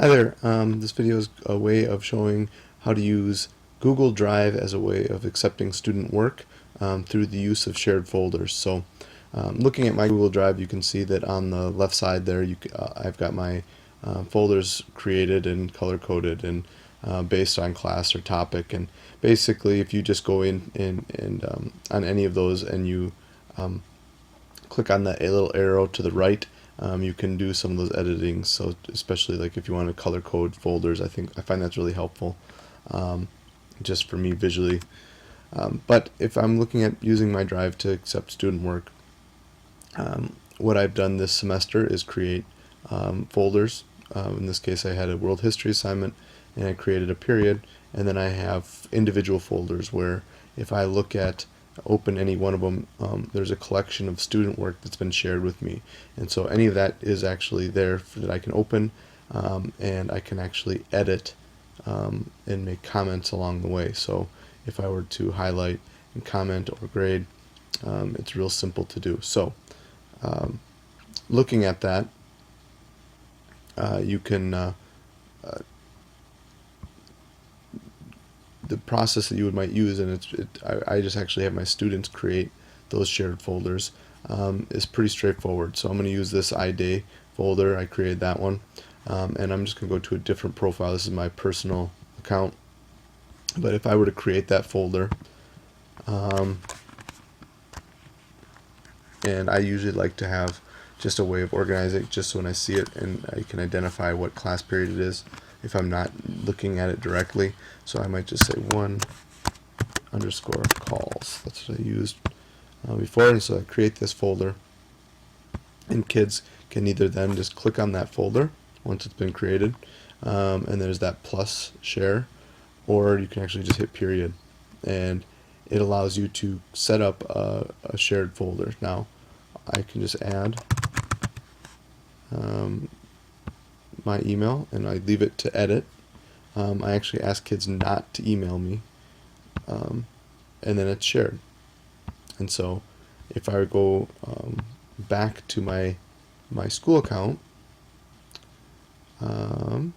Hi there. This video is a way of showing how to use Google Drive as a way of accepting student work through the use of shared folders. So looking at my Google Drive, you can see that on the left side there I've got my folders created and color-coded and based on class or topic. And basically if you just go in and on any of those and you click on that little arrow to the right, you can do some of those editing. So especially like if you want to color code folders, I find that's really helpful, just for me visually. But if I'm looking at using my drive to accept student work, what I've done this semester is create folders. In this case I had a world history assignment and I created a period, and then I have individual folders where if I open any one of them, there's a collection of student work that's been shared with me, and so any of that is actually there that I can open, and I can actually edit and make comments along the way. So if I were to highlight and comment or grade, it's real simple to do. So looking at that, you can the process that you might use, and I just actually have my students create those shared folders, is pretty straightforward. So I'm going to use this iDay folder. I created that one, and I'm just going to go to a different profile. This is my personal account, but if I were to create that folder, and I usually like to have just a way of organizing it, just so when I see it and I can identify what class period it is if I'm not looking at it directly. So I might just say 1_calls. That's what I used before, and so I create this folder, and kids can either then just click on that folder once it's been created, and there's that plus share, or you can actually just hit period, and it allows you to set up a shared folder. Now I can just add my email, and I leave it to edit. I actually ask kids not to email me, and then it's shared. And so if I go back to my school account, I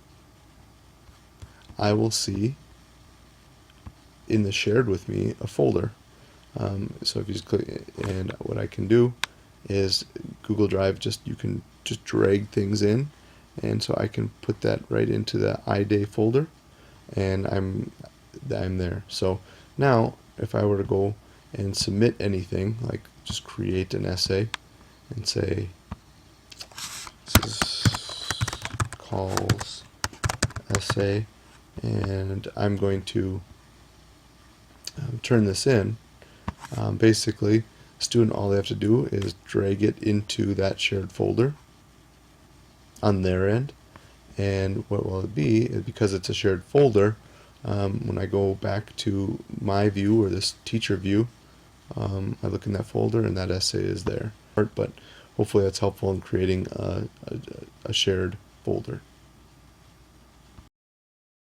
will see in the shared with me a folder. So if you just click, and what I can do is Google Drive, you can just drag things in, and so I can put that right into the iDay folder, and I'm there. So now if I were to go and submit anything, like just create an essay and say this is calls essay, and I'm going to turn this in, basically student, all they have to do is drag it into that shared folder on their end, and what will it be is, because it's a shared folder, when I go back to my view or this teacher view, I look in that folder and that essay is there. But hopefully that's helpful in creating a shared folder.